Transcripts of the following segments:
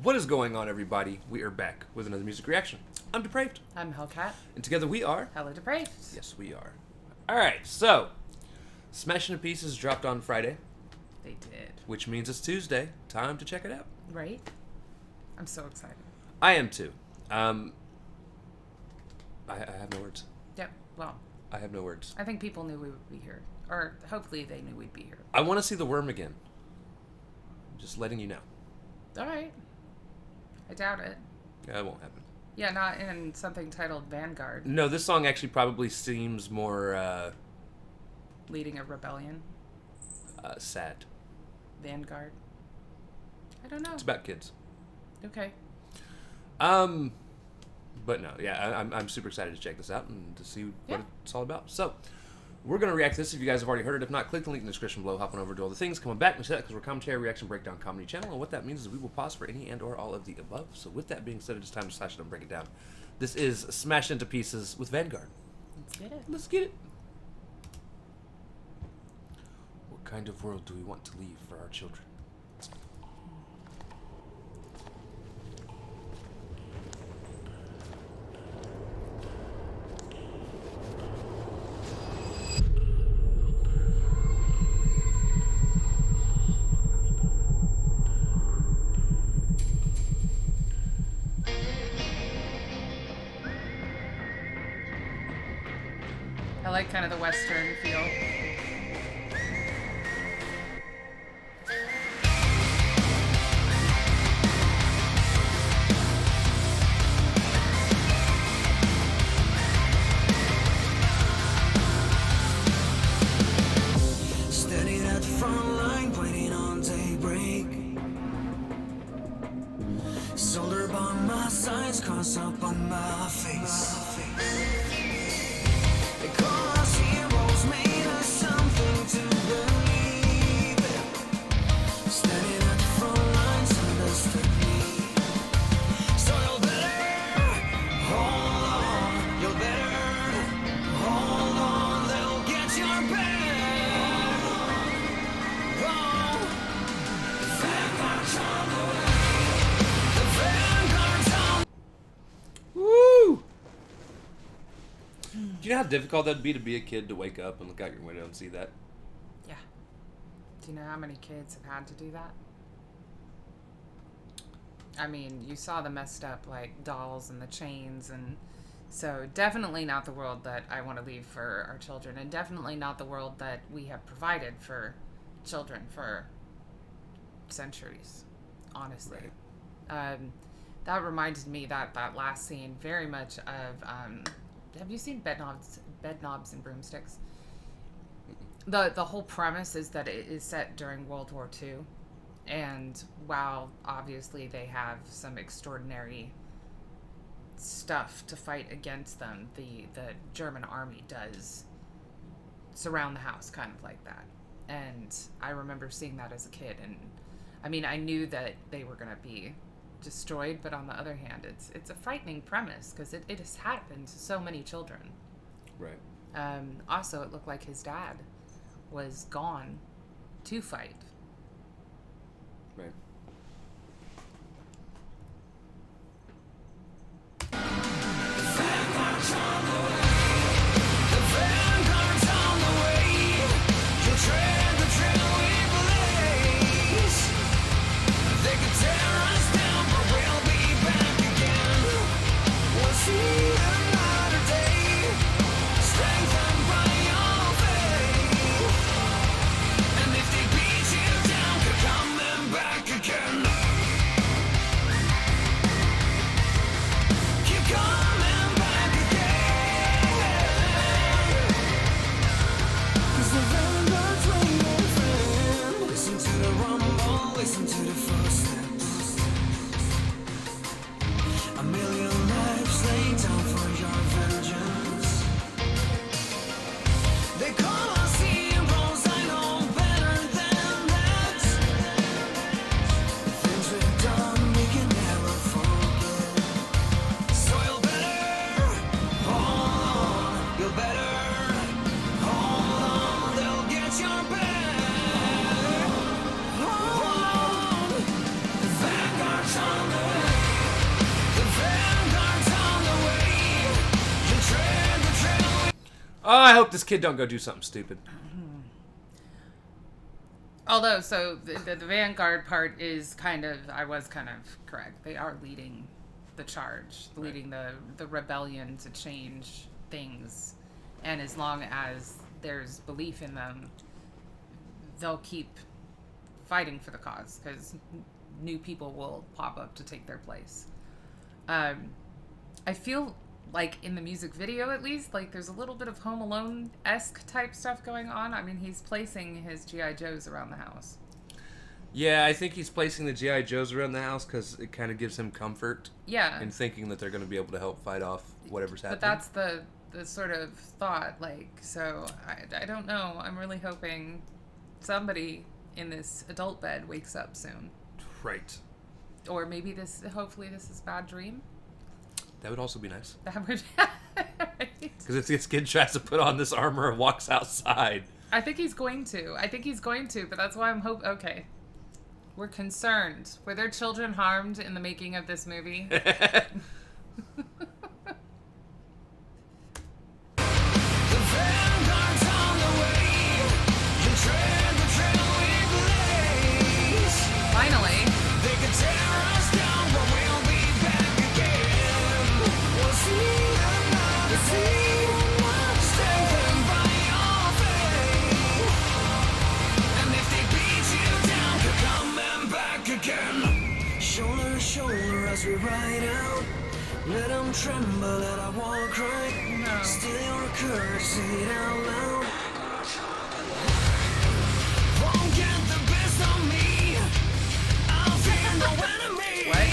What is going on, everybody? We are back with another music reaction. I'm Depraved. I'm Hellcat. And together we are... HellaDepraved. Yes, we are. Alright, so... Smash Into Pieces dropped on Friday. They did. Which means it's Tuesday. Time to check it out. Right? I'm so excited. I am too. I have no words. Yep, well... I have no words. I think people knew we would be here. Or hopefully they knew we'd be here. I want to see the worm again. Just letting you know. Alright. I doubt it. Yeah, it won't happen. Yeah, not in something titled Vanguard. No, this song actually probably seems more, Leading a rebellion. sad. Vanguard. I don't know. It's about kids. Okay. But no, yeah, I'm super excited to check this out and to see what it's all about. So, we're going to react to this if you guys have already heard it. If not, click the link in the description below, hop on over to all the things. Coming back, we say that because we're a commentary, reaction, breakdown, comedy channel, and what that means is we will pause for any and or all of the above. So with that being said, it's time to slash it and break it down. This is Smash Into Pieces with Vanguard. Let's get it. Let's get it. What kind of world do we want to leave for our children? I like kind of the Western feel. Steady at the front line, waiting on daybreak. Soldier by my sides, cross up on my face. Because heroes made us something to believe in. Standing at the front lines, understood me. So you better hold on, you better hold on, they'll get your back. Oh, the Vanguard's on the way. The Vanguard's on. Woo! Do you know how difficult that'd be to be a kid to wake up and look out your window and see that? Yeah. Do you know how many kids have had to do that? I mean, you saw the messed up, like, dolls and the chains, and so definitely not the world that I want to leave for our children, and definitely not the world that we have provided for children for centuries, honestly. Right. That reminded me that last scene very much of, have you seen Bed Knobs and Broomsticks? The whole premise is that it is set during World War II, and while obviously they have some extraordinary stuff to fight against them, the German army does surround the house kind of like that. And I remember seeing that as a kid, and I mean, I knew that they were going to be destroyed, but on the other hand, it's a frightening premise because it has happened to so many children. Right. Also, it looked like his dad was gone to fight. Right. Vanguard's on the way. The Vanguard's on the way. You tread the trail we blaze. They could tear us down, but we'll be back again. We'll see another day, strengthened by your faith. And if they beat you down, keep coming back again. Keep coming back again. 'Cause the Vanguard's waiting, friend. Listen to the rumble, listen to the footsteps. A million lives laid down for your vengeance. They call us heroes, I know better than that. The things we've done, we can never forget. So you better hold on, you better hold on, they'll get your back. Hold on. I hope this kid don't go do something stupid. Although, so the Vanguard part is I was kind of correct. They are leading the charge, leading the rebellion to change things. And as long as there's belief in them, they'll keep fighting for the cause, because new people will pop up to take their place. I feel like in the music video, at least, like there's a little bit of Home Alone-esque type stuff going on. I mean, he's placing his G.I. Joes around the house. Yeah, I think he's placing the G.I. Joes around the house because it kind of gives him comfort. Yeah. In thinking that they're going to be able to help fight off whatever's happening. But that's the sort of thought, like, so I don't know. I'm really hoping somebody in this adult bed wakes up soon. Right. Or maybe hopefully this is a bad dream. That would also be nice. That would Because if this kid tries to put on this armor and walks outside. I think he's going to, but that's why I'm okay. We're concerned. Were there children harmed in the making of this movie? Finally. They can tear us down, but we'll be back again. We'll see another day, strengthened by your faith. And if they beat you down, you're coming back again. Shoulder to shoulder as we ride out. Let them tremble, let I walk right. No. Steal your courage, say it out loud. Won't get the best of me. I'll fear no enemy. What?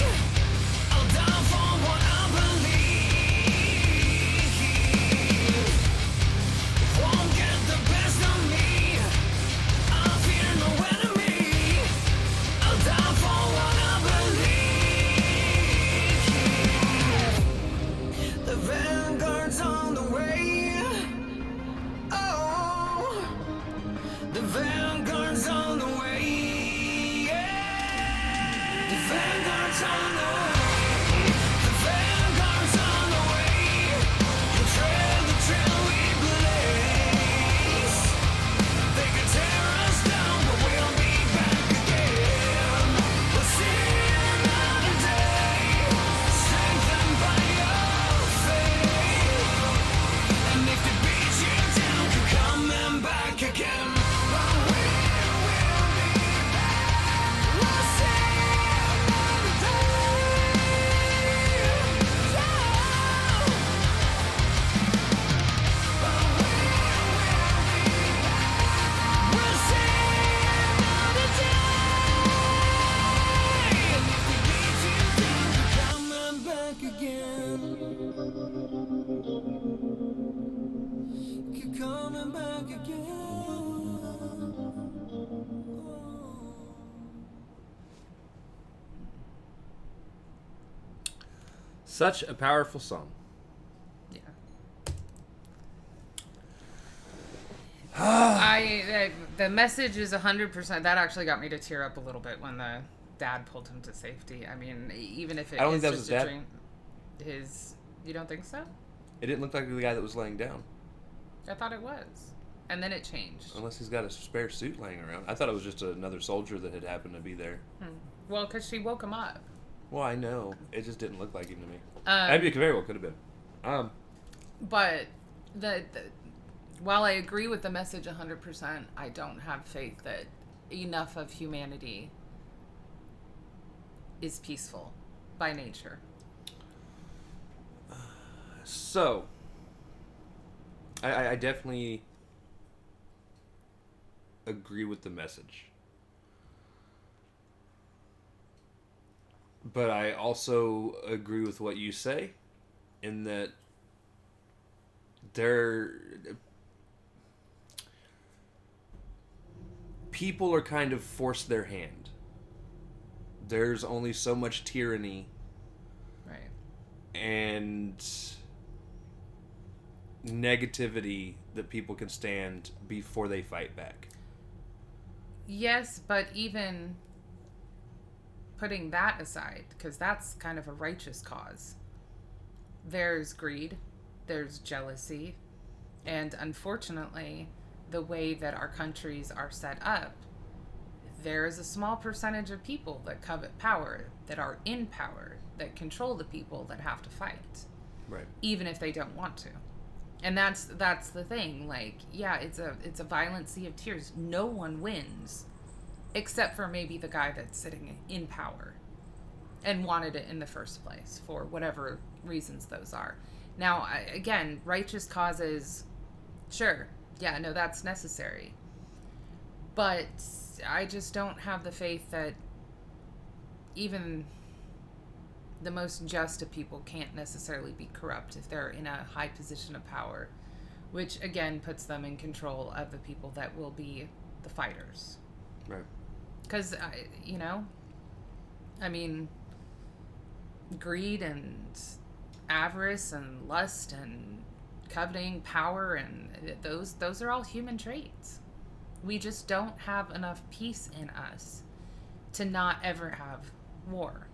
I'll die for what I believe. Won't get the best of me. I'll fear no enemy. I'll die for what I believe. The Vanguard's on the way. Oh, the Vanguard's on the way. The Vanguard's on the way. The Vanguard's on the way. You tread the trail we blaze. They can tear us down, but we'll be back again. We'll see another day, strengthened by your faith. And if they beat you down, you're coming back again. But we will be back. We'll see another day. Yeah. But we will be back. We'll see another day. And if they beat you down, you're coming back again. You're coming back again. Such a powerful song. Yeah. The message is 100%. That actually got me to tear up a little bit when the dad pulled him to safety. I mean, even if it I don't is think that was just his a dad. dream, you don't think so? It didn't look like the guy that was laying down. I thought it was, and then it changed. Unless he's got a spare suit laying around. I thought it was just another soldier that had happened to be there. Well, because she woke him up. Well, I know. It just didn't look like him to me. It very well could have been. But while I agree with the message 100%, I don't have faith that enough of humanity is peaceful by nature. So, I definitely agree with the message. But I also agree with what you say in that people are kind of forced their hand. There's only so much tyranny Right. and negativity that people can stand before they fight back. Yes, but even putting that aside, because that's kind of a righteous cause, there's greed, there's jealousy, And unfortunately, the way that our countries are set up, there is a small percentage of people that covet power, that are in power, that control the people that have to fight. Right. Even if they don't want to. And that's the thing. Like, yeah, it's a violent sea of tears. No one wins, except for maybe the guy that's sitting in power and wanted it in the first place for whatever reasons those are. Now, again, righteous causes, sure, yeah, no, that's necessary. But I just don't have the faith that even the most just of people can't necessarily be corrupt if they're in a high position of power, which again puts them in control of the people that will be the fighters. Right. Because, I mean, greed and avarice and lust and coveting power, and those are all human traits. We just don't have enough peace in us to not ever have war.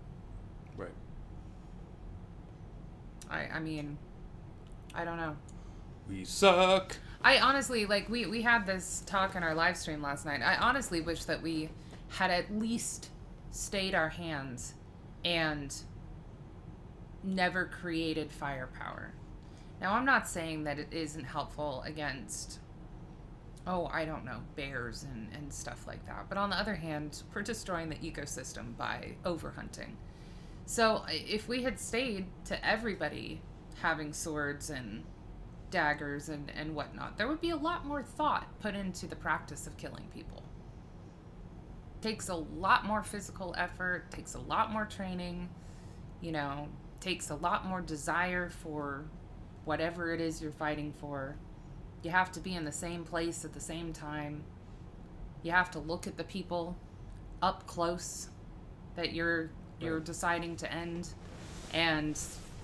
Right. I mean, I don't know. We suck. I honestly, like, we had this talk in our live stream last night. I honestly wish that we had at least stayed our hands and never created firepower. Now, I'm not saying that it isn't helpful against, I don't know, bears and stuff like that. But on the other hand, we're destroying the ecosystem by overhunting. So if we had stayed to everybody having swords and daggers and whatnot, there would be a lot more thought put into the practice of killing people. Takes a lot more physical effort, takes a lot more training, takes a lot more desire for whatever it is you're fighting for. You have to be in the same place at the same time. You have to look at the people up close that you're deciding to end and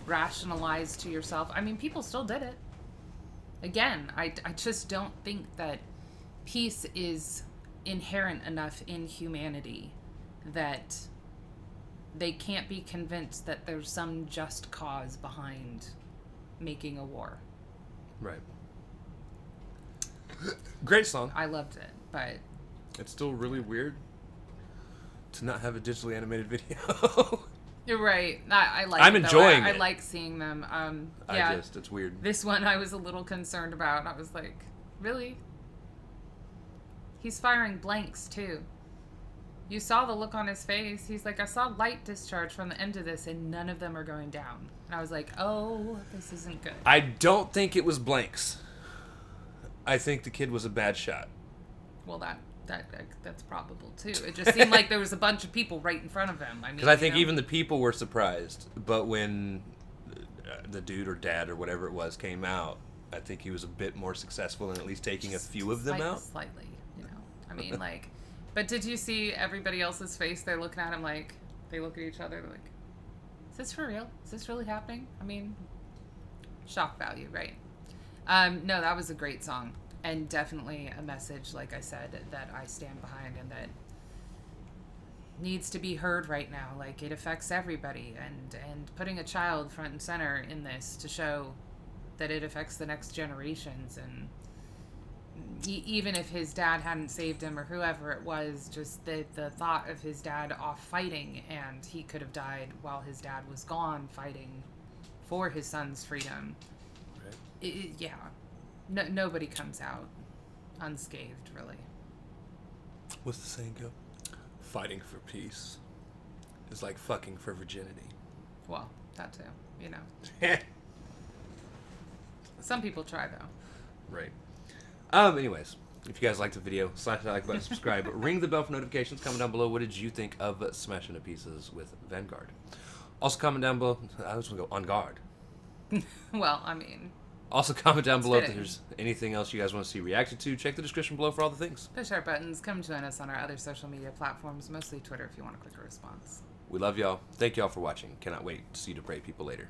rationalize to yourself. I mean, people still did it. Again, I just don't think that peace is inherent enough in humanity that they can't be convinced that there's some just cause behind making a war. Right. Great song. I loved it, but It's still really weird to not have a digitally animated video. you're right. I like. I'm it, though. enjoying I it. like seeing them. Yeah. It's weird. This one I was a little concerned about. I was like, really? He's firing blanks too. You saw the look on his face. He's like, I saw light discharge from the end of this, and none of them are going down. And I was like, oh, this isn't good. I don't think it was blanks. I think the kid was a bad shot. Well, that's probable too. It just seemed like there was a bunch of people right in front of him. I mean, Because I think even the people were surprised. But when the dude or dad or whatever it was came out, I think he was a bit more successful in at least taking a few of them out. Slightly, I mean, like... But did you see everybody else's face? They're looking at him like... They look at each other like... Is this for real? Is this really happening? I mean... Shock value, right? No, that was a great song. And definitely a message, like I said, that I stand behind and that needs to be heard right now. Like, it affects everybody. And putting a child front and center in this to show that it affects the next generations. And even if his dad hadn't saved him or whoever it was, just the thought of his dad off fighting and he could have died while his dad was gone fighting for his son's freedom. Right. Yeah. No, nobody comes out unscathed, really. What's the saying go? Fighting for peace is like fucking for virginity. Well, that too, Some people try, though. Right. Anyways, if you guys liked the video, slash that like button, subscribe, ring the bell for notifications. Comment down below, what did you think of Smashing to Pieces with Vanguard? Also comment down below, I just want to go on guard. Well, I mean... Also comment down below if fitting. there's anything else you guys want to see reacted to. Check the description below for all the things. Push our buttons. Come join us on our other social media platforms, mostly Twitter if you want a quicker response. We love y'all. Thank y'all for watching. Cannot wait to see you depraved people later.